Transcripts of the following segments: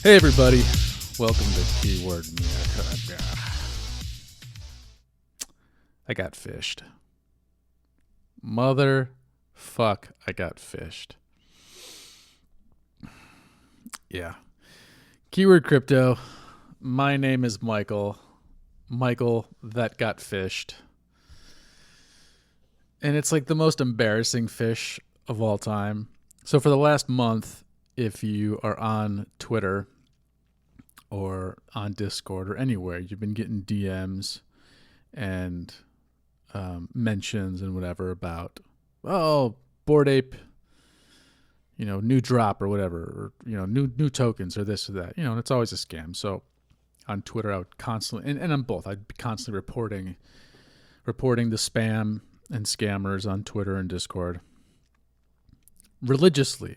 Hey everybody, welcome to Keyword America. I got phished. Motherfuck, I got phished. Yeah. Keyword Crypto. My name is Michael. Michael that got phished. And it's like the most embarrassing phish of all time. So for the last month, if you are on Twitter or on Discord or anywhere, you've been getting DMs and mentions and whatever about, oh, Bored Ape, new drop or whatever, or, new tokens or this or that, and it's always a scam. So on Twitter, I would constantly, and on both, I'd be constantly reporting the spam and scammers on Twitter and Discord religiously.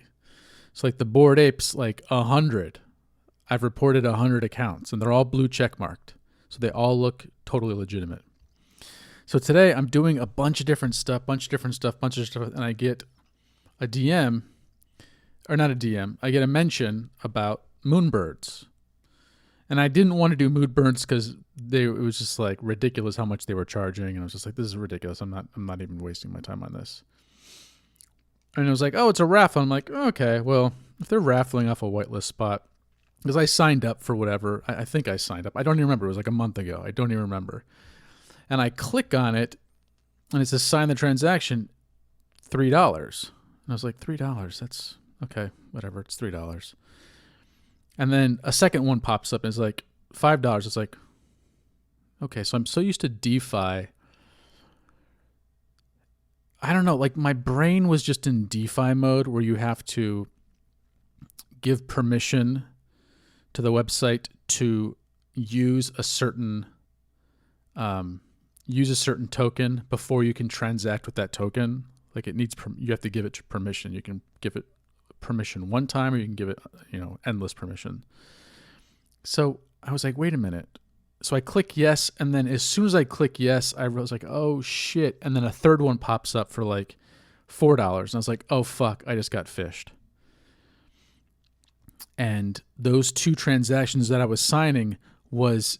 So like the Bored Apes, like 100. I've reported 100 accounts, and they're all blue check marked. So they all look totally legitimate. So today I'm doing a bunch of different stuff, and I get a DM, or not a DM, I get a mention about moonbirds. And I didn't want to do moonbirds because it was just like ridiculous how much they were charging, and I was just like, this is ridiculous. I'm not even wasting my time on this. And it was like, oh, it's a raffle. I'm like, okay, well, if they're raffling off a whitelist spot, because I signed up for whatever. I think I signed up. I don't even remember. It was like a month ago. I don't even remember. And I click on it, and it says sign the transaction, $3. And I was like, $3? That's okay, whatever. It's $3. And then a second one pops up, and it's like $5. It's like, okay, so I'm so used to DeFi. I don't know, like my brain was just in DeFi mode where you have to give permission to the website to use a certain token before you can transact with that token. Like it needs, you have to give it permission. You can give it permission one time, or you can give it, endless permission. So I was like, wait a minute. So I click yes, and then as soon as I click yes, I was like, oh shit. And then a third one pops up for like $4. And I was like, oh fuck, I just got phished. And those two transactions that I was signing was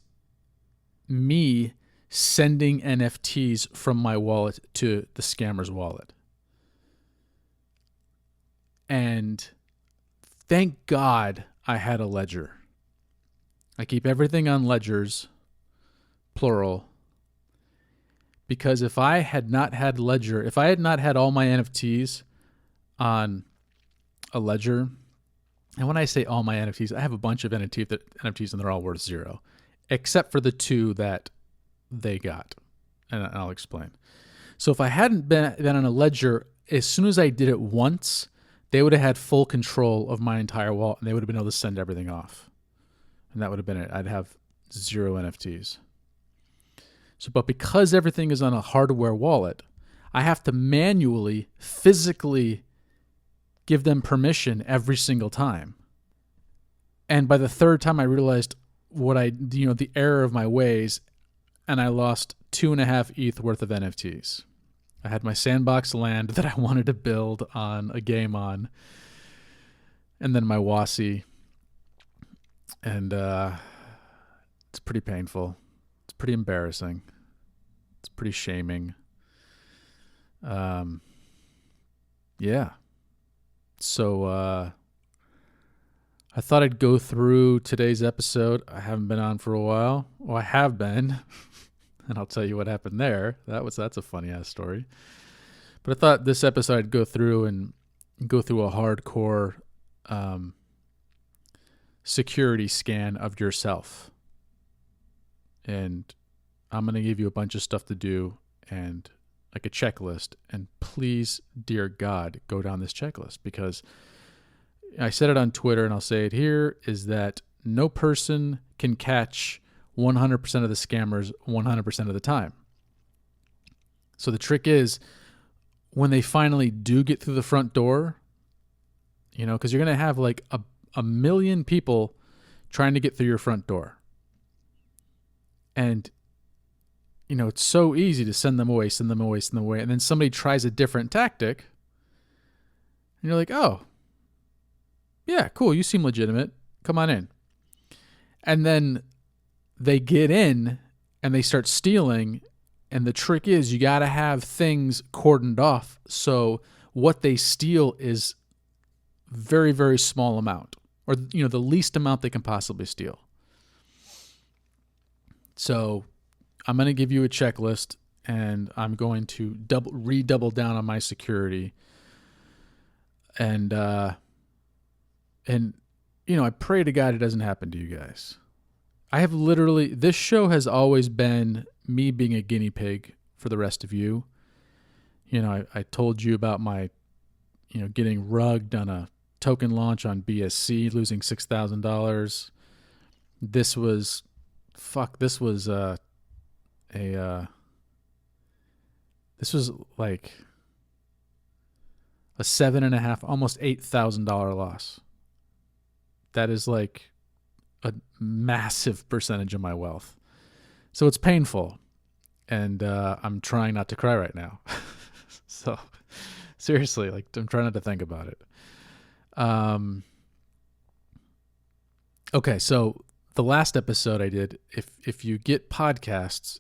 me sending NFTs from my wallet to the scammer's wallet. And thank God I had a ledger. I keep everything on ledgers, plural, because if I had not had ledger, if I had not had all my NFTs on a ledger, and when I say all my NFTs, I have a bunch of NFTs and they're all worth zero, except for the two that they got, and I'll explain. So if I hadn't been on a ledger, as soon as I did it once, they would have had full control of my entire wallet, and they would have been able to send everything off. And that would have been it. I'd have zero NFTs. So, but because everything is on a hardware wallet, I have to manually, physically give them permission every single time. And by the third time, I realized the error of my ways, and I lost 2.5 ETH worth of NFTs. I had my sandbox land that I wanted to build on a game on, and then my WASI. And it's pretty painful. It's pretty embarrassing. It's pretty shaming. Yeah. So I thought I'd go through today's episode. I haven't been on for a while. Well, I have been, and I'll tell you what happened there. That's a funny ass story. But I thought this episode I'd go through a hardcore security scan of yourself. And I'm going to give you a bunch of stuff to do and like a checklist. And please, dear God, go down this checklist, because I said it on Twitter and I'll say it here, is that no person can catch 100% of the scammers 100% of the time. So the trick is when they finally do get through the front door, because you're going to have like a million people trying to get through your front door. And, it's so easy to send them away. And then somebody tries a different tactic. And you're like, oh, yeah, cool. You seem legitimate. Come on in. And then they get in and they start stealing. And the trick is you got to have things cordoned off. So what they steal is very, very small amount, or, the least amount they can possibly steal. So I'm going to give you a checklist, and I'm going to redouble down on my security. And I pray to God it doesn't happen to you guys. I have this show has always been me being a guinea pig for the rest of you. I told you about my, getting rugged on a token launch on BSC, losing $6,000. This was like a $7,500, almost $8,000 loss. That is like a massive percentage of my wealth. So it's painful, and I'm trying not to cry right now. So seriously, I'm trying not to think about it. Okay, so the last episode I did, if you get podcasts,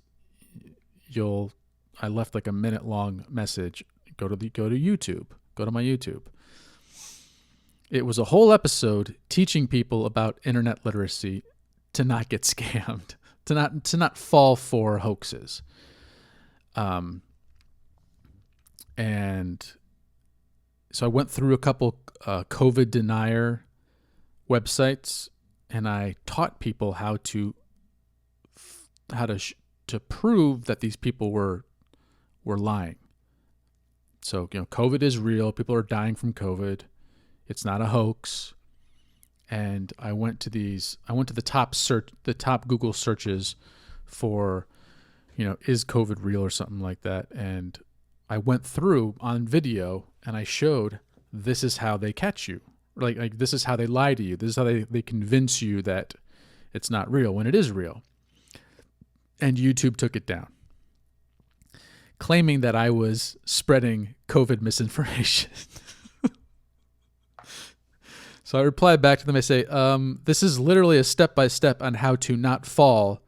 I left like a minute long message. Go to YouTube. Go to my YouTube. It was a whole episode teaching people about internet literacy to not get scammed, to not fall for hoaxes. And so I went through a couple COVID denier websites, and I taught people how to prove that these people were lying. So, COVID is real. People are dying from COVID. It's not a hoax. And I went to the top Google searches for, is COVID real or something like that. And I went through on video and I showed this is how they catch you. Like this is how they lie to you. This is how they convince you that it's not real when it is real. And YouTube took it down, claiming that I was spreading COVID misinformation. So I replied back to them. I say, this is literally a step-by-step on how to not fall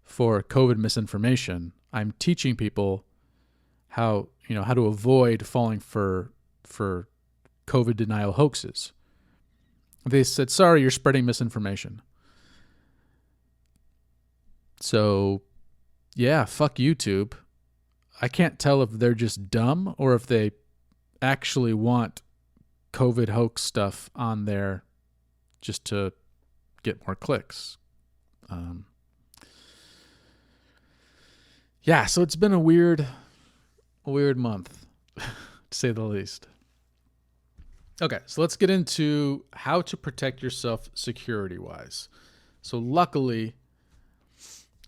for COVID misinformation. I'm teaching people how to avoid falling for COVID denial hoaxes. They said, sorry, you're spreading misinformation. So, yeah, fuck YouTube. I can't tell if they're just dumb or if they actually want COVID hoax stuff on there just to get more clicks. Yeah, so it's been a weird month, to say the least. Okay, so let's get into how to protect yourself security-wise. So luckily,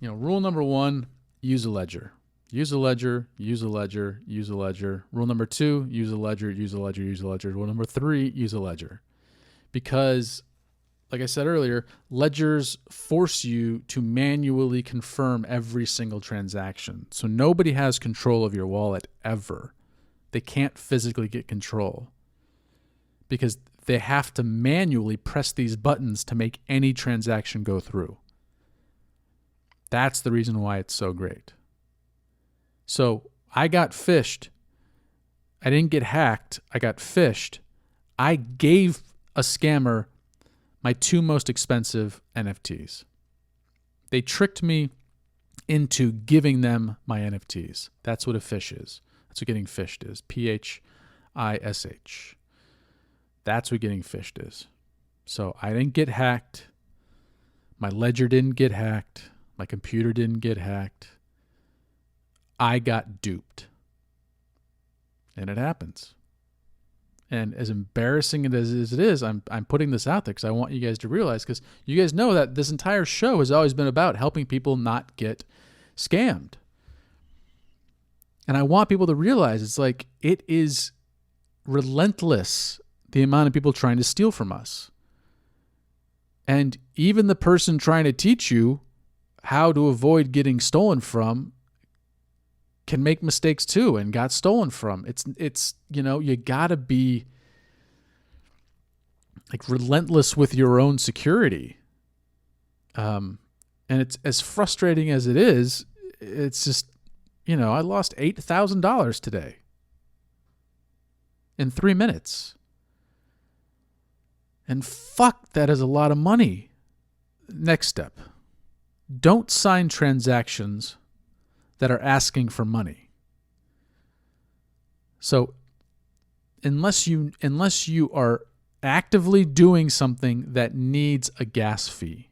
rule number 1, use a ledger. Use a ledger, use a ledger, use a ledger. Rule number 2, use a ledger, use a ledger, use a ledger. Rule number 3, use a ledger. Because, like I said earlier, ledgers force you to manually confirm every single transaction. So nobody has control of your wallet ever. They can't physically get control because they have to manually press these buttons to make any transaction go through. That's the reason why it's so great. So I got phished. I didn't get hacked. I got phished. I gave a scammer my 2 most expensive NFTs. They tricked me into giving them my NFTs. That's what a phish is. That's what getting phished is. Phish. That's what getting phished is. So I didn't get hacked. My ledger didn't get hacked. My computer didn't get hacked. I got duped. And it happens. And as embarrassing as it is, I'm putting this out there because I want you guys to realize, because you guys know that this entire show has always been about helping people not get scammed. And I want people to realize it's like it is relentless, the amount of people trying to steal from us. And even the person trying to teach you how to avoid getting stolen from can make mistakes too and got stolen from. It's you gotta be like relentless with your own security. And it's as frustrating as it is. It's just, I lost $8,000 today in 3 minutes. And fuck, that is a lot of money. Next step. Don't sign transactions that are asking for money. So unless you are actively doing something that needs a gas fee,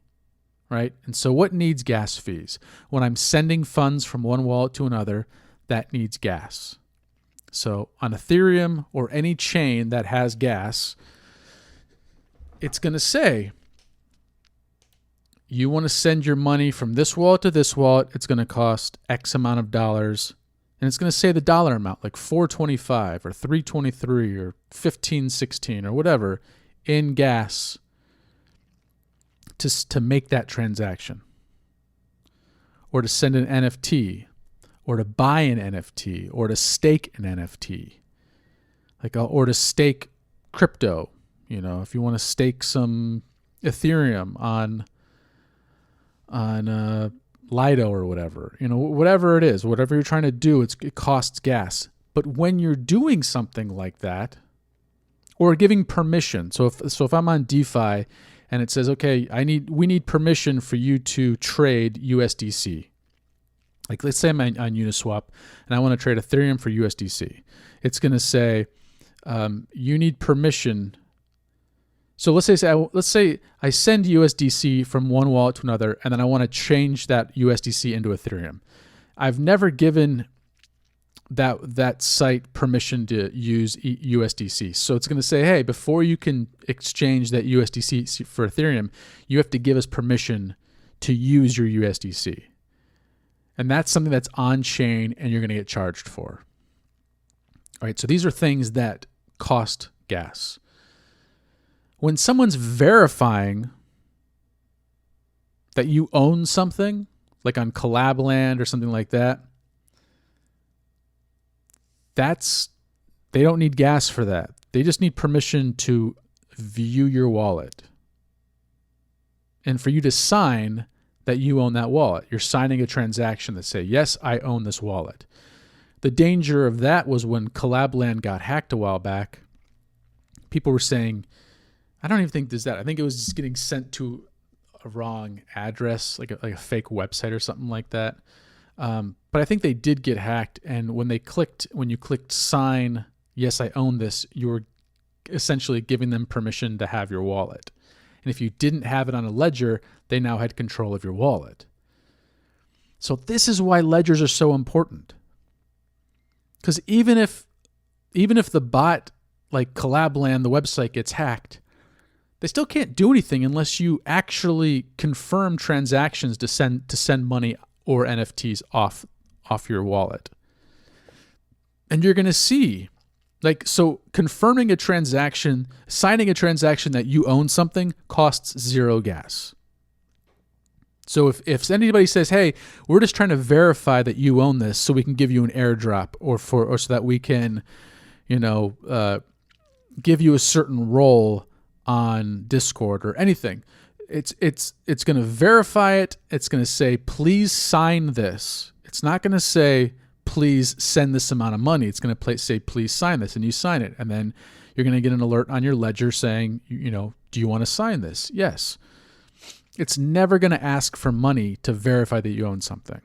right? And so what needs gas fees? When I'm sending funds from one wallet to another, that needs gas. So on Ethereum or any chain that has gas, it's going to say, you want to send your money from this wallet to this wallet, it's going to cost X amount of dollars. And it's going to say the dollar amount, like $4.25 or $3.23 or $15.16 or whatever in gas to make that transaction, or to send an NFT, or to buy an NFT, or to stake an NFT, or to stake crypto. If you want to stake some Ethereum on Lido or whatever, whatever it is, whatever you're trying to do, it costs gas. But when you're doing something like that, or giving permission, so if I'm on DeFi and it says, okay, we need permission for you to trade USDC. Like, let's say I'm on Uniswap and I want to trade Ethereum for USDC. It's going to say, you need permission. So let's say I send USDC from one wallet to another, and then I want to change that USDC into Ethereum. I've never given that site permission to use USDC. So it's going to say, hey, before you can exchange that USDC for Ethereum, you have to give us permission to use your USDC. And that's something that's on chain and you're going to get charged for. All right, so these are things that cost gas. When someone's verifying that you own something, like on Collabland or something like that, they don't need gas for that. They just need permission to view your wallet. And for you to sign that you own that wallet. You're signing a transaction that say, yes, I own this wallet. The danger of that was when Collabland got hacked a while back, people were saying, I don't even think there's that. I think it was just getting sent to a wrong address, like a fake website or something like that. But I think they did get hacked. And when you clicked sign, yes, I own this, you were essentially giving them permission to have your wallet. And if you didn't have it on a ledger, they now had control of your wallet. So this is why ledgers are so important. Because even if the bot, like Collabland, the website, gets hacked, they still can't do anything unless you actually confirm transactions to send money or NFTs off your wallet. And you're going to see, so confirming a transaction, signing a transaction that you own something costs zero gas. So if anybody says, hey, we're just trying to verify that you own this so we can give you an airdrop or so that we can, give you a certain role on Discord or anything, it's going to verify it. It's going to say, please sign this. It's not going to say, please send this amount of money. It's going to say, please sign this, and you sign it. And then you're going to get an alert on your ledger saying, do you want to sign this? Yes. It's never going to ask for money to verify that you own something.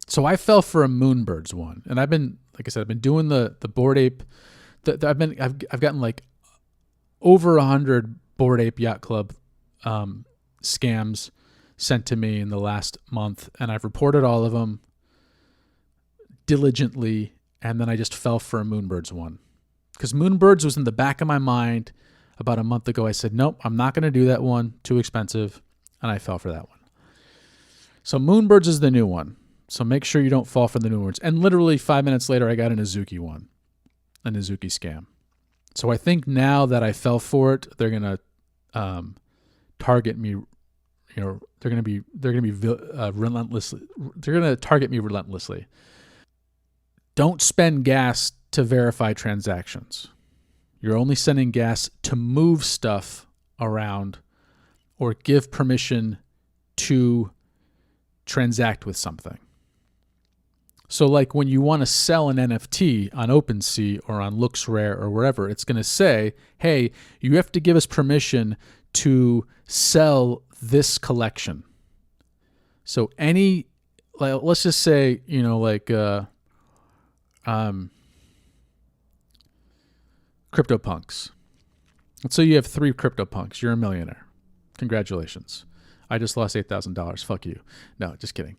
So I fell for a Moonbirds one, and I've been doing the Bored Ape. I've gotten like over 100 Bored Ape Yacht Club scams sent to me in the last month, and I've reported all of them diligently, and then I just fell for a Moonbirds one. Because Moonbirds was in the back of my mind about a month ago. I said, nope, I'm not going to do that one. Too expensive. And I fell for that one. So Moonbirds is the new one. So make sure you don't fall for the new ones. And literally 5 minutes later, I got an Azuki one. An Azuki scam. So I think now that I fell for it, they're going to target me. They're going to be relentlessly. They're going to target me relentlessly. Don't spend gas to verify transactions. You're only sending gas to move stuff around or give permission to transact with something. So like when you want to sell an NFT on OpenSea or on LooksRare or wherever, it's going to say, hey, you have to give us permission to sell this collection. So any, like, let's just say, CryptoPunks. Let's say you have 3 CryptoPunks. You're a millionaire. Congratulations. I just lost $8,000. Fuck you. No, just kidding.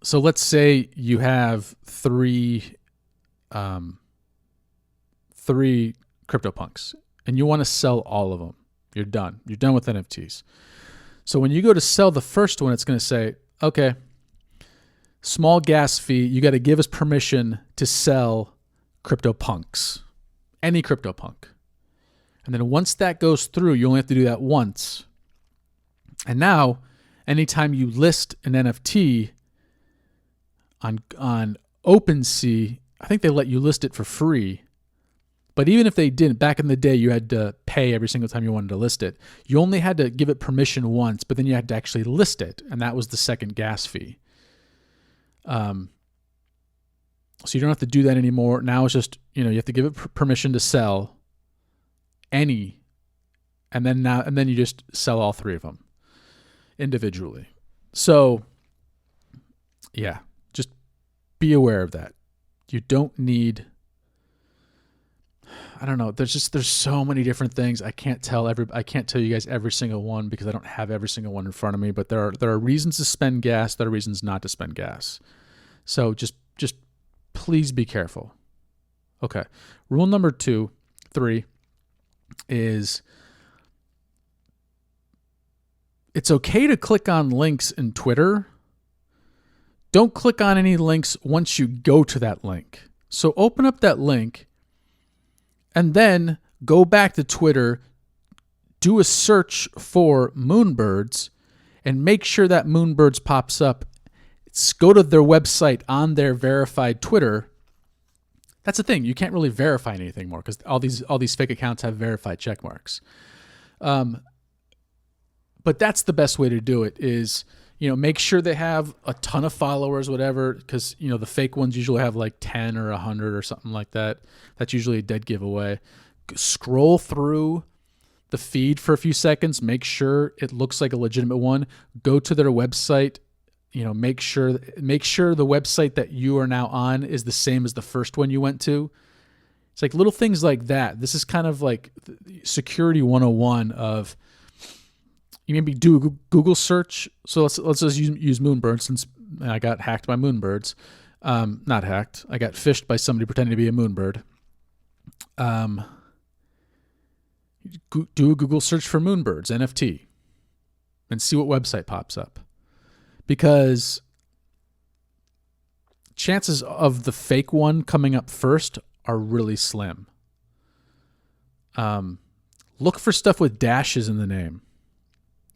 So let's say you have 3 CryptoPunks and you want to sell all of them. You're done. You're done with NFTs. So when you go to sell the first one, it's going to say, okay, small gas fee. You got to give us permission to sell CryptoPunks, any CryptoPunk. And then once that goes through, you only have to do that once. And now, anytime you list an NFT on OpenSea, I think they let you list it for free. But even if they didn't, back in the day, you had to pay every single time you wanted to list it. You only had to give it permission once, but then you had to actually list it, and that was the second gas fee. So you don't have to do that anymore. Now it's just, you have to give it permission to sell any, and then you just sell all 3 of them individually. So yeah, just be aware of that. You don't need, I don't know. There's so many different things. I can't tell you guys every single one because I don't have every single one in front of me, but there are reasons to spend gas. There are reasons not to spend gas. So just please be careful. Okay. Rule number 3 is it's okay to click on links in Twitter. Don't click on any links once you go to that link. So open up that link and then go back to Twitter, do a search for Moonbirds, and make sure that Moonbirds pops up. Go to their website on their verified Twitter. That's the thing. You can't really verify anything more because all these fake accounts have verified check marks. But that's the best way to do it is, make sure they have a ton of followers, whatever, because, the fake ones usually have like 10 or 100 or something like that. That's usually a dead giveaway. Scroll through the feed for a few seconds. Make sure it looks like a legitimate one. Go to their website. Make sure the website that you are now on is the same as the first one you went to. It's like little things like that. This is kind of like security 101 of, you maybe do a Google search. So let's just use Moonbirds since I got hacked by Moonbirds. Not hacked. I got phished by somebody pretending to be a Moonbird. Do a Google search for Moonbirds NFT and see what website pops up. Because chances of the fake one coming up first are really slim. Look for stuff with dashes in the name.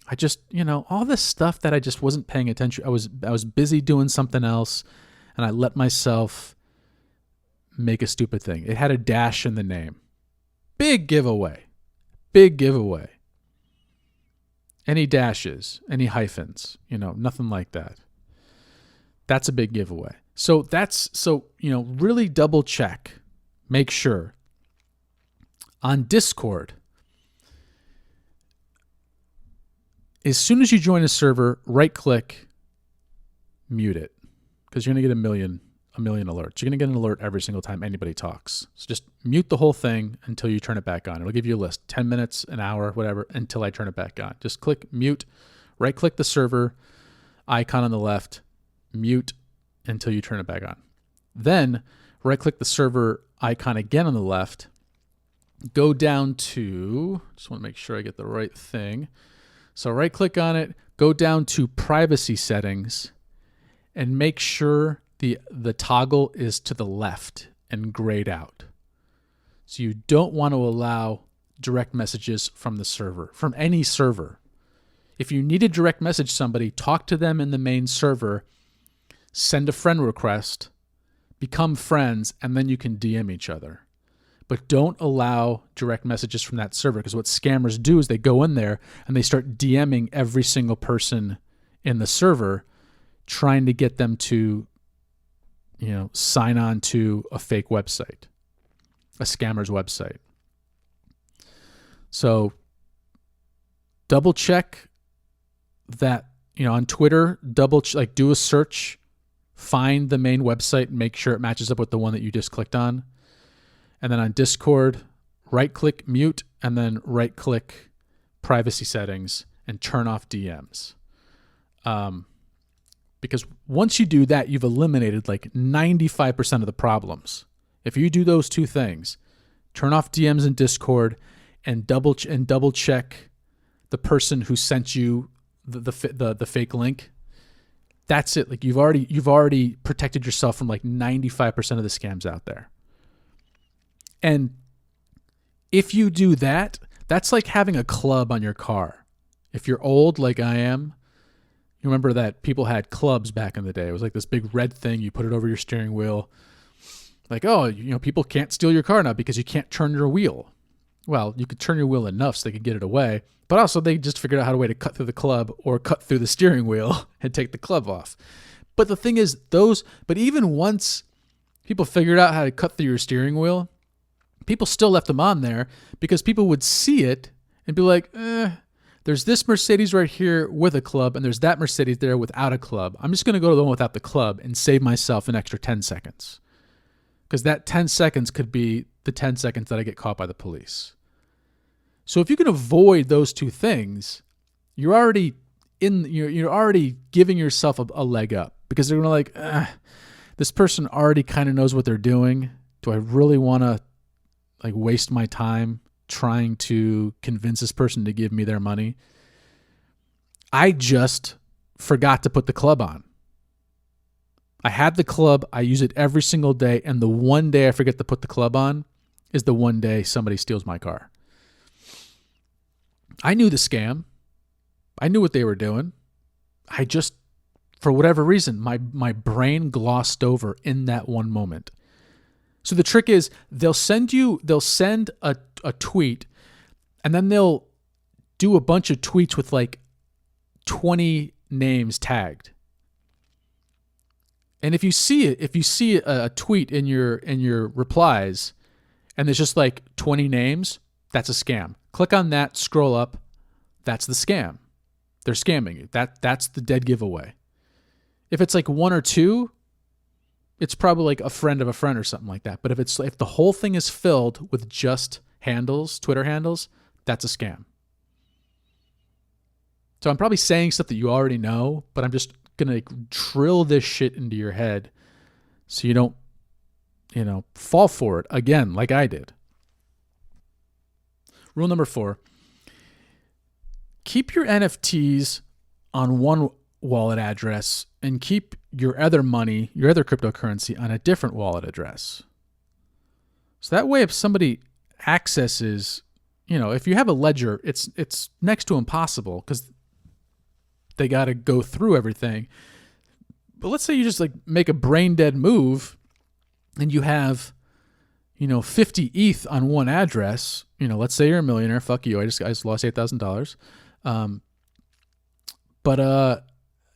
I just, all this stuff that I just wasn't paying attention. I was busy doing something else, and I let myself make a stupid thing. It had a dash in the name. Big giveaway. Big giveaway. Any dashes, any hyphens, nothing like that. That's a big giveaway. So really double check, make sure. On Discord, as soon as you join a server, right click, mute it, because you're going to get a million alerts. You're going to get an alert every single time anybody talks. So just mute the whole thing until you turn it back on. It'll give you a list, 10 minutes, an hour, whatever, until I turn it back on. Just click mute, right click the server icon on the left, mute until you turn it back on. Then right click the server icon again on the left, go down to, just want to make sure I get the right thing. So right click on it, go down to privacy settings and make sure the toggle is to the left and grayed out. So you don't want to allow direct messages from the server, from any server. If you need to direct message somebody, talk to them in the main server, send a friend request, become friends, and then you can DM each other. but don't allow direct messages from that server, because what scammers do is they go in there and they start DMing every single person in the server, trying to get them to, sign on to a fake website, a scammer's website. So double check that, on Twitter, do a search, find the main website and make sure it matches up with the one that you just clicked on. And then on Discord, right-click mute, and then right-click privacy settings and turn off DMs. Because once you do that, you've eliminated like 95% of the problems. If you do those two things, turn off DMs in Discord and double check the person who sent you the fake link, that's it. Like you've already protected yourself from like 95% of the scams out there. And if you do that, that's like having a club on your car. If you're old like I am, you remember that people had clubs back in the day. It was like this big red thing. You put it over your steering wheel. Like, people can't steal your car now because you can't turn your wheel. Well, you could turn your wheel enough so they could get it away. But also they just figured out how to cut through the club or cut through the steering wheel and take the club off. But the thing is, but even once people figured out how to cut through your steering wheel, people still left them on there because people would see it and be like, there's this Mercedes right here with a club and there's that Mercedes there without a club. I'm just going to go to the one without the club and save myself an extra 10 seconds. Because that 10 seconds could be the 10 seconds that I get caught by the police. So if you can avoid those two things, you're already giving yourself a leg up, because they're going to like, this person already kind of knows what they're doing. Do I really want to like waste my time trying to convince this person to give me their money? I just forgot to put the club on. I had the club. I use it every single day. And the one day I forget to put the club on is the one day somebody steals my car. I knew the scam. I knew what they were doing. I just, for whatever reason, my brain glossed over in that one moment. So the trick is they'll send a tweet, and then they'll do a bunch of tweets with like 20 names tagged. And if you see a tweet in your replies and there's just like 20 names, that's a scam. Click on that, scroll up, that's the scam. They're scamming you. That's the dead giveaway. If it's like one or two, it's probably like a friend of a friend or something like that. But if the whole thing is filled with just handles, Twitter handles, that's a scam. So I'm probably saying stuff that you already know, but I'm just going to drill this shit into your head so you don't, fall for it again like I did. Rule number 4, keep your NFTs on one wallet address and keep your other money, your other cryptocurrency on a different wallet address. So that way if somebody accesses, if you have a ledger, it's next to impossible because they got to go through everything. But let's say you just like make a brain dead move and you have, 50 ETH on one address. Let's say you're a millionaire. Fuck you. I just lost $8,000.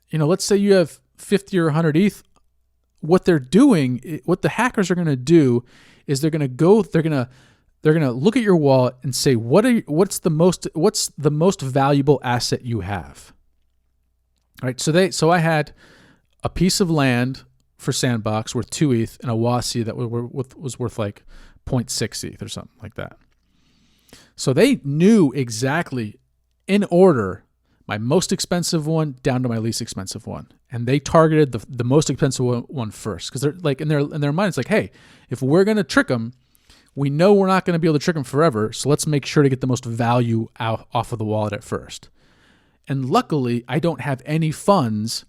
Let's say you have 50 or 100 ETH. What they're doing, what the hackers are going to do is they're going to look at your wallet and say, what's the most valuable asset you have? All right. So I had a piece of land for Sandbox worth 2 ETH and a WASI that was worth like 0.6 ETH or something like that. So they knew exactly in order my most expensive one down to my least expensive one. And they targeted the most expensive one first. Because they're like in their mind, it's like, hey, if we're going to trick them, we know we're not going to be able to trick them forever. So let's make sure to get the most value off of the wallet at first. And luckily, I don't have any funds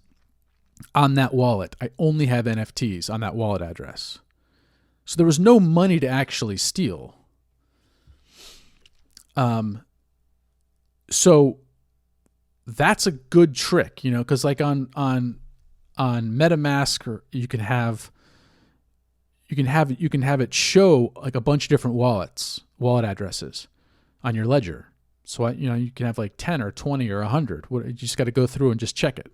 on that wallet. I only have NFTs on that wallet address. So there was no money to actually steal. So that's a good trick, because like on MetaMask, or you can have, you can have it show like a bunch of different wallet addresses on your ledger. So you can have like 10 or 20 or 100. You just got to go through and just check it.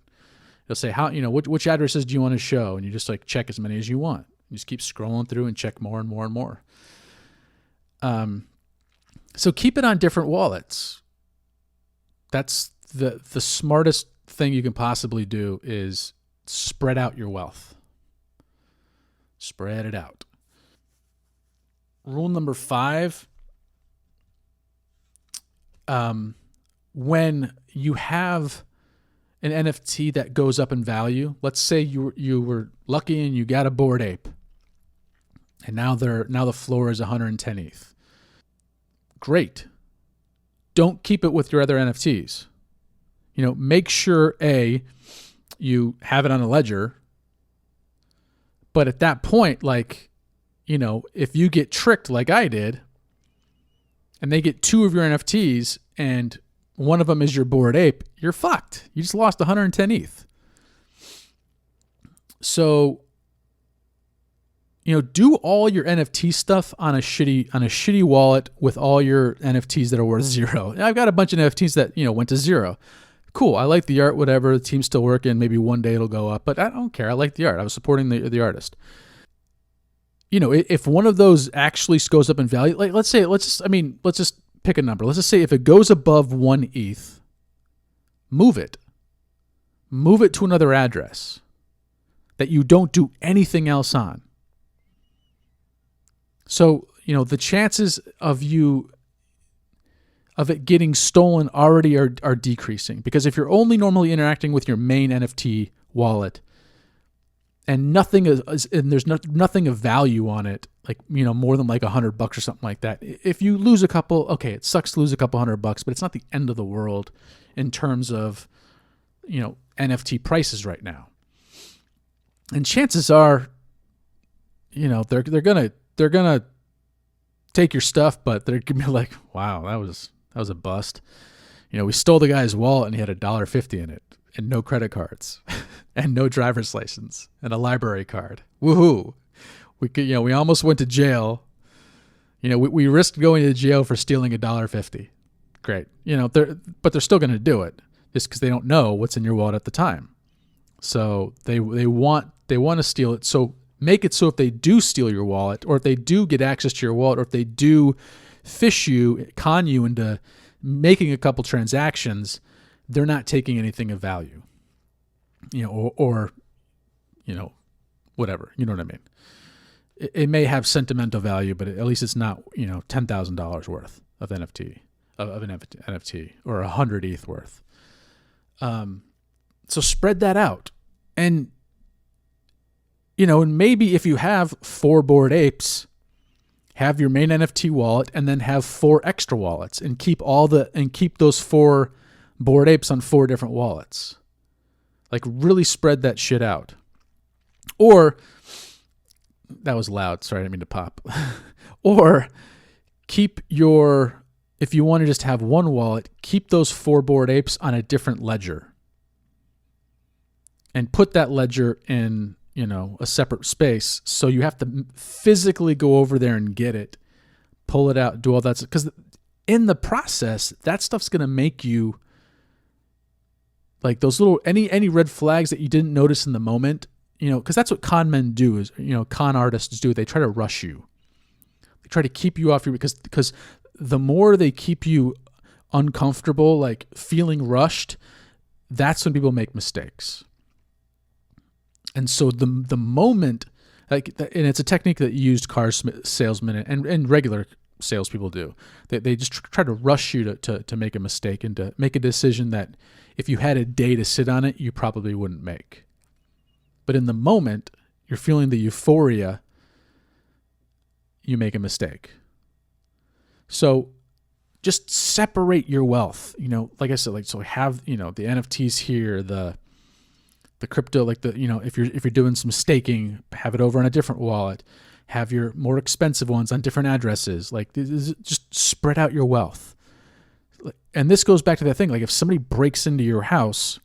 It'll say which addresses do you want to show, and you just like check as many as you want. You just keep scrolling through and check more and more and more. So keep it on different wallets. That's the smartest thing you can possibly do, is spread out your wealth. Spread it out. Rule number 5. When you have an NFT that goes up in value, let's say you were lucky and you got a Bored Ape, and now the floor is 110 ETH. Great. Don't keep it with your other NFTs. Make sure you have it on a ledger. But at that point, if you get tricked like I did, and they get 2 of your NFTs and one of them is your Bored Ape, you're fucked. You just lost 110 ETH. So, do all your NFT stuff on a shitty wallet with all your NFTs that are worth 0. I've got a bunch of NFTs that, went to 0. Cool. I like the art, whatever. The team's still working. Maybe one day it'll go up, but I don't care. I like the art. I was supporting the artist. If one of those actually goes up in value, like let's just pick a number. Let's just say if it goes above 1 ETH, move it. Move it to another address that you don't do anything else on. So, the chances of it getting stolen already are decreasing, because if you're only normally interacting with your main NFT wallet and there's nothing of value on it, like, more than like $100 or something like that. If you lose a couple, okay, it sucks to lose a couple $100, but it's not the end of the world in terms of, NFT prices right now. And chances are, they're gonna take your stuff, but they're gonna be like, wow, that was a bust. We stole the guy's wallet and he had $1.50 in it and no credit cards and no driver's license and a library card. Woohoo. We almost went to jail. We risked going to jail for stealing $1.50. Great. But they're still going to do it just because they don't know what's in your wallet at the time. So they want to steal it. So make it so if they do steal your wallet, or if they do get access to your wallet, or if they do con you into making a couple transactions, they're not taking anything of value, or whatever, you know what I mean? It may have sentimental value, but at least it's not, $10,000 worth of NFT, of an NFT, or 100 ETH worth. So spread that out. And, and maybe if you have 4 Bored Apes, have your main NFT wallet and then have 4 extra wallets, and keep those 4 Bored Apes on 4 different wallets. Like, really spread that shit out. Or, that was loud. Sorry, I didn't mean to pop. Or if you want to just have one wallet, keep those 4 Bored Apes on a different ledger. And put that ledger in, a separate space. So you have to physically go over there and get it, pull it out, do all that. Because in the process, that stuff's going to make you, like, those little, any red flags that you didn't notice in the moment, because that's what con men do, is, con artists do. They try to rush you. They try to keep you off your, because the more they keep you uncomfortable, like feeling rushed, that's when people make mistakes. And so the moment, and it's a technique that used car salesmen and regular salespeople do. They just try to rush you to make a mistake and to make a decision that if you had a day to sit on it, you probably wouldn't make. But in the moment, you're feeling the euphoria, you make a mistake. So just separate your wealth. Like I said, so have, the NFTs here, the crypto, if you're doing some staking, have it over on a different wallet. Have your more expensive ones on different addresses. Just spread out your wealth. And this goes back to that thing. Like, if somebody breaks into your house,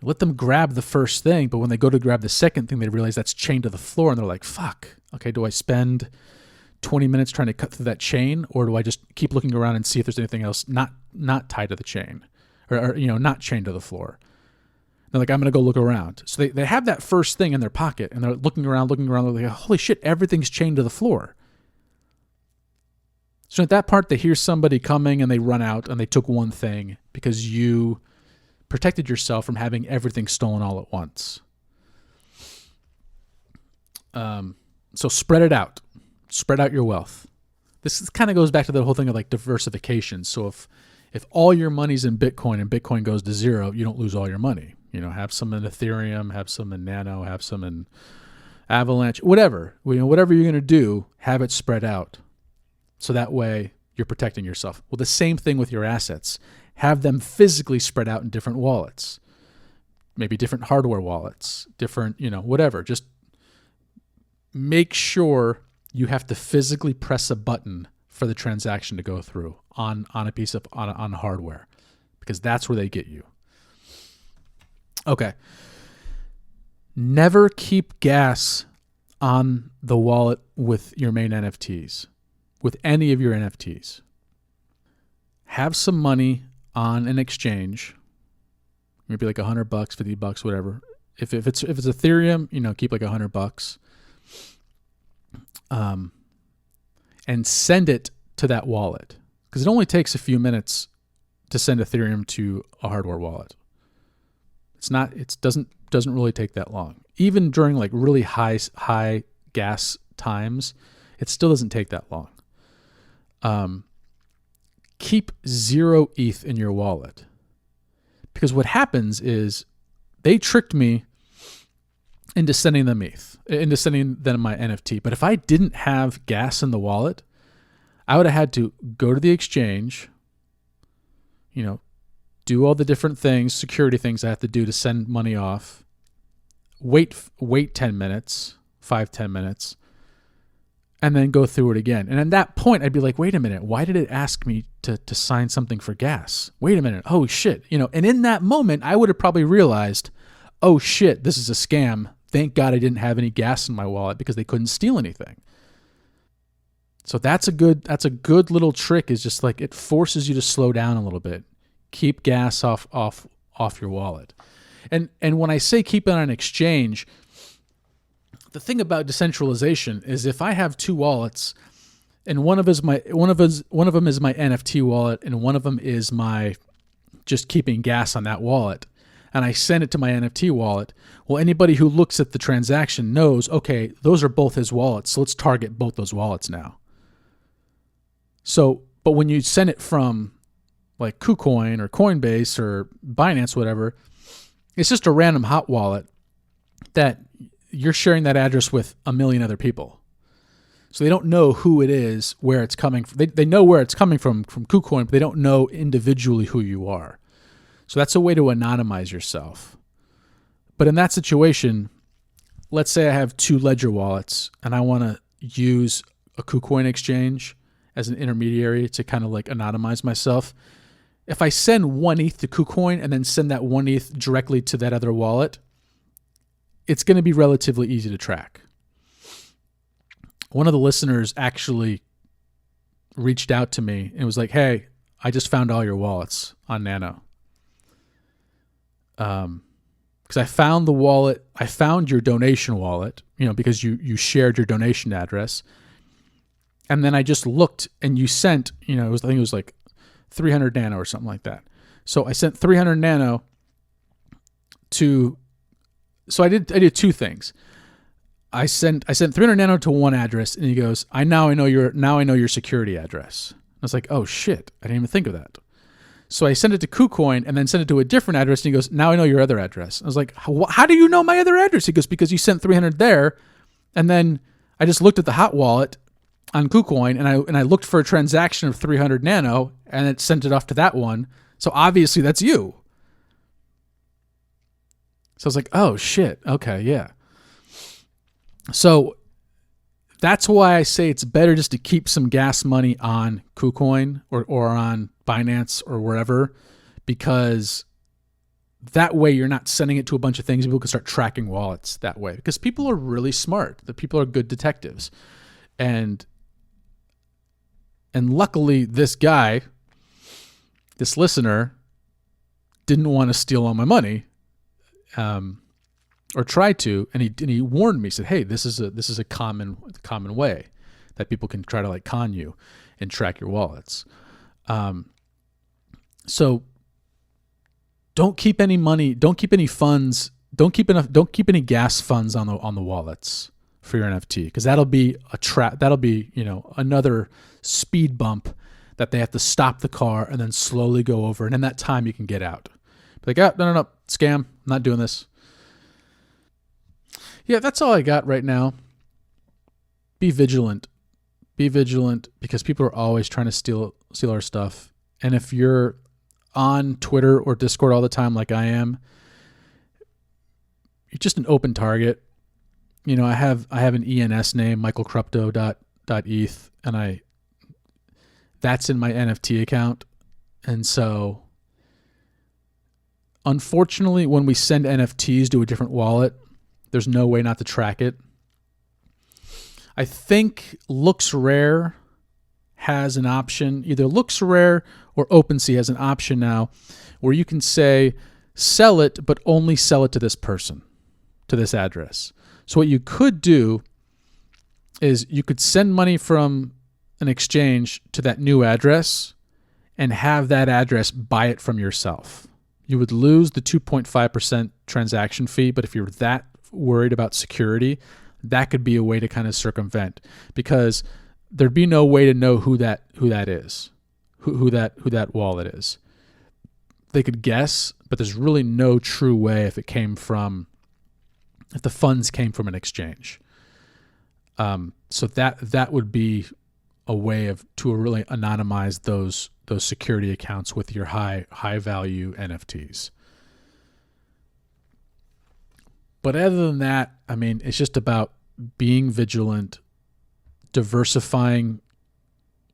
Let them grab the first thing, but when they go to grab the second thing, they realize that's chained to the floor, and they're like, fuck, okay, do I spend 20 minutes trying to cut through that chain, or do I just keep looking around and see if there's anything else not tied to the chain, or not chained to the floor? They're like, I'm going to go look around. So they have that first thing in their pocket, and they're looking around, they're like, holy shit, everything's chained to the floor. So at that part, they hear somebody coming, and they run out, and they took one thing because you protected yourself from having everything stolen all at once. So spread it out. Spread out your wealth. This kind of goes back to the whole thing of like diversification. So if all your money's in Bitcoin and Bitcoin goes to zero, you don't lose all your money. Have some in Ethereum, have some in Nano, have some in Avalanche, whatever. Whatever you're going to do, have it spread out. So that way you're protecting yourself. Well, the same thing with your assets. Have them physically spread out in different wallets, maybe different hardware wallets, different, whatever. Just make sure you have to physically press a button for the transaction to go through on a piece of on hardware, because that's where they get you. Okay. Never keep gas on the wallet with your main NFTs, with any of your NFTs. Have some money on an exchange, maybe like $100, $50, whatever. If it's Ethereum, keep like $100. And send it to that wallet, because it only takes a few minutes to send Ethereum to a hardware wallet. It doesn't really take that long. Even during like really high gas times, it still doesn't take that long. Keep 0 ETH in your wallet, because what happens is they tricked me into sending them ETH, into sending them my NFT. But if I didn't have gas in the wallet, I would have had to go to the exchange, do all the different things, security things I have to do to send money off, wait 10 minutes, 5-10 minutes, and then go through it again. And at that point, I'd be like, wait a minute, why did it ask me to sign something for gas? Wait a minute, oh shit. And in that moment, I would have probably realized, oh shit, this is a scam. Thank God I didn't have any gas in my wallet, because they couldn't steal anything. So that's a good little trick, is just like it forces you to slow down a little bit. Keep gas off your wallet. And when I say keep it on an exchange, the thing about decentralization is if I have two wallets, and one of them is my NFT wallet, and one of them is my just keeping gas on that wallet, and I send it to my NFT wallet, well, anybody who looks at the transaction knows, okay, those are both his wallets, so let's target both those wallets now. So, but when you send it from like KuCoin or Coinbase or Binance, whatever, it's just a random hot wallet that you're sharing that address with a million other people. So they don't know who it is, where it's coming from. They know where it's coming from KuCoin, but they don't know individually who you are. So that's a way to anonymize yourself. But in that situation, let's say I have two Ledger wallets and I want to use a KuCoin exchange as an intermediary to kind of like anonymize myself. If I send 1 ETH to KuCoin and then send that 1 ETH directly to that other wallet, it's going to be relatively easy to track. One of the listeners actually reached out to me and was like, hey, I just found all your wallets on Nano. Because I found the wallet, I found your donation wallet, because you shared your donation address. And then I just looked and you sent, I think it was like 300 Nano or something like that. So I sent 300 Nano to, so I did two things. I sent 300 Nano to one address, and he goes, I know your security address. I was like, oh shit, I didn't even think of that. So I sent it to KuCoin and then sent it to a different address, and he goes, now I know your other address. I was like, how do you know my other address? He goes, because you sent 300 there, and then I just looked at the hot wallet on KuCoin, and I looked for a transaction of 300 Nano, and it sent it off to that one. So obviously that's you. So I was like, oh shit, okay, yeah. So that's why I say it's better just to keep some gas money on KuCoin or on Binance or wherever, because that way you're not sending it to a bunch of things. People can start tracking wallets that way because people are really smart. The people are good detectives. And luckily this guy, this listener, didn't want to steal all my money, or try to, and he warned me. He said, "Hey, this is a common way that people can try to like con you and track your wallets." So don't keep any money, don't keep any funds, don't keep any gas funds on the wallets for your NFT, because that'll be a trap. That'll be, another speed bump that they have to stop the car and then slowly go over, and in that time you can get out. Be like, oh, no, scam, I'm not doing this. Yeah, that's all I got right now. Be vigilant. Be vigilant, because people are always trying to steal our stuff. And if you're on Twitter or Discord all the time like I am, you're just an open target. I have an ENS name, hkzBQ, and that's in my NFT account. And so unfortunately, when we send NFTs to a different wallet, there's no way not to track it. I think LooksRare has an option. Either LooksRare or OpenSea has an option now where you can say, sell it, but only sell it to this person, to this address. So what you could do is you could send money from an exchange to that new address and have that address buy it from yourself. You would lose the 2.5% transaction fee, but if you're that worried about security, that could be a way to kind of circumvent, because there'd be no way to know who that is, who that wallet is. They could guess, but there's really no true way if the funds came from an exchange. So that would be a way to really anonymize those security accounts with your high value NFTs. But other than that, I mean, it's just about being vigilant, diversifying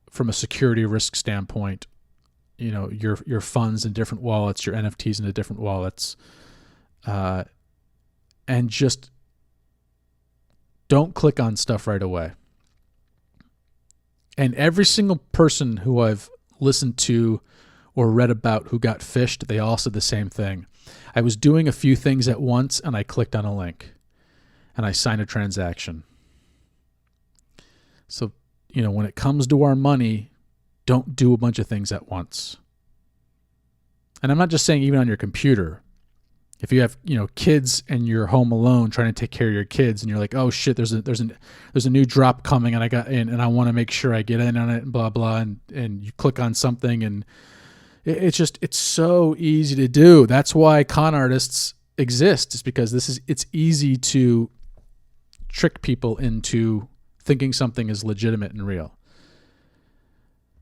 from a security risk standpoint, your funds in different wallets, your NFTs into different wallets, and just don't click on stuff right away. And every single person who I've listened to or read about who got phished, they all said the same thing. I was doing a few things at once and I clicked on a link and I signed a transaction. So, when it comes to our money, don't do a bunch of things at once. And I'm not just saying even on your computer. If you have, kids and you're home alone trying to take care of your kids and you're like, oh shit, there's a new drop coming and I got in and I want to make sure I get in on it and blah, blah. And you click on something and it's so easy to do. That's why con artists exist, is because it's easy to trick people into thinking something is legitimate and real.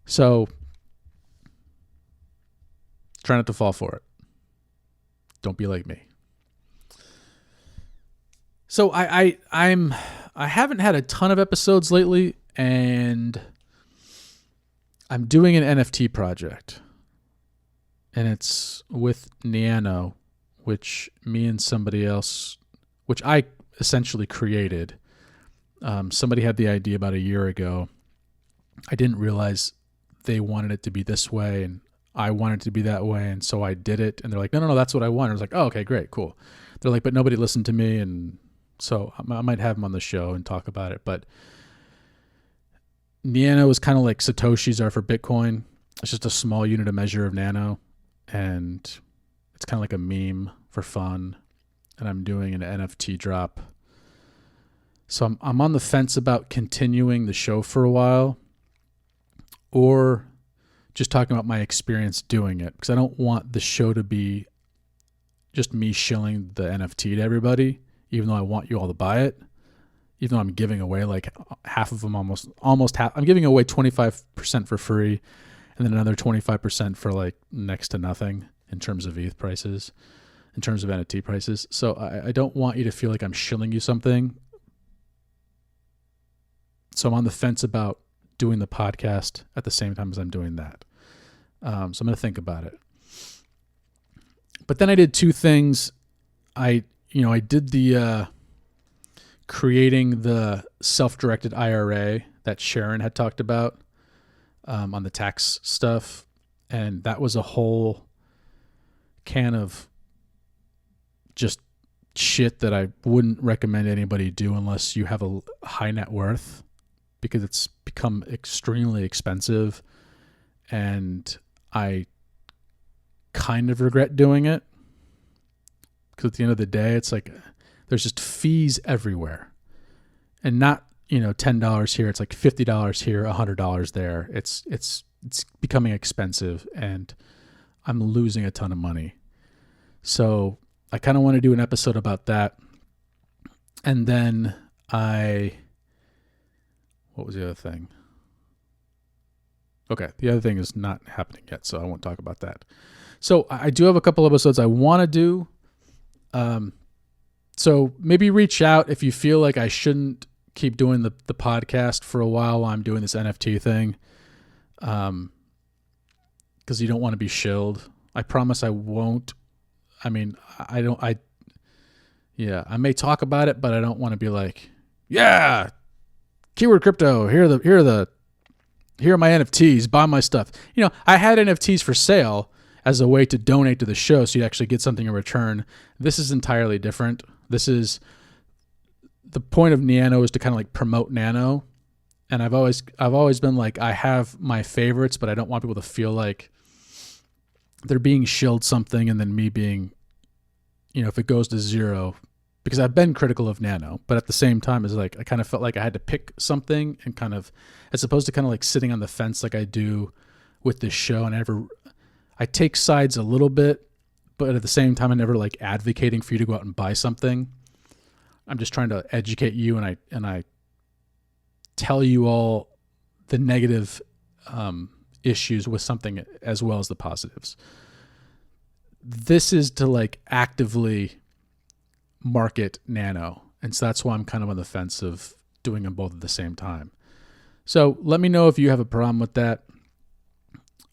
So try not to fall for it. Don't be like me. So I haven't had a ton of episodes lately, and I'm doing an NFT project, and it's with Nano, which me and somebody else, which I essentially created. Somebody had the idea about a year ago. I didn't realize they wanted it to be this way, and I wanted it to be that way, and so I did it. And they're like, no, that's what I want. I was like, oh, okay, great, cool. They're like, but nobody listened to me, and so I might have them on the show and talk about it. But Nano is kind of like Satoshis are for Bitcoin. It's just a small unit of measure of nano, and it's kind of like a meme for fun. And I'm doing an NFT drop. So I'm on the fence about continuing the show for a while, or just talking about my experience doing it, because I don't want the show to be just me shilling the NFT to everybody, even though I want you all to buy it, even though I'm giving away like half of them, almost half. I'm giving away 25% for free, and then another 25% for like next to nothing in terms of ETH prices, in terms of NFT prices. So I don't want you to feel like I'm shilling you something. So I'm on the fence about doing the podcast at the same time as I'm doing that. So I'm going to think about it. But then I did two things. I did the creating the self-directed IRA that Sharon had talked about on the tax stuff. And that was a whole can of just shit that I wouldn't recommend anybody do unless you have a high net worth, because it's become extremely expensive. And I kind of regret doing it, because at the end of the day, it's like there's just fees everywhere, and not, $10 here. It's like $50 here, $100 there. It's becoming expensive, and I'm losing a ton of money. So I kind of want to do an episode about that. And then what was the other thing? Okay, the other thing is not happening yet, so I won't talk about that. So I do have a couple episodes I want to do. So maybe reach out if you feel like I shouldn't keep doing the podcast for a while I'm doing this NFT thing. Because you don't want to be shilled. I promise I won't. I mean, I may talk about it, but I don't want to be like, yeah, Keyword Crypto, here are my NFTs, buy my stuff. I had NFTs for sale as a way to donate to the show, so you actually get something in return. This is entirely different. This is the point of Nano, is to kind of like promote Nano. And I've always been like, I have my favorites, but I don't want people to feel like they're being shilled something, and then me being, if it goes to zero, because I've been critical of Nano, but at the same time, it's like I kind of felt like I had to pick something, and kind of, as opposed to kind of like sitting on the fence like I do with this show, and I take sides a little bit, but at the same time, I'm never like advocating for you to go out and buy something. I'm just trying to educate you, and I tell you all the negative issues with something as well as the positives. This is to like actively market Nano, and so that's why I'm kind of on the fence of doing them both at the same time. So let me know if you have a problem with that,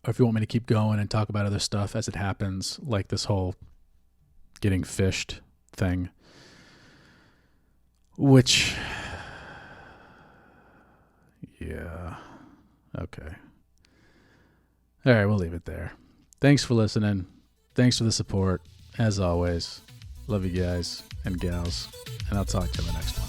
or if you want me to keep going and talk about other stuff as it happens, like this whole getting phished thing, which, yeah, okay. All right, we'll leave it there. Thanks for listening. Thanks for the support. As always, love you guys and gals, and I'll talk to you in the next one.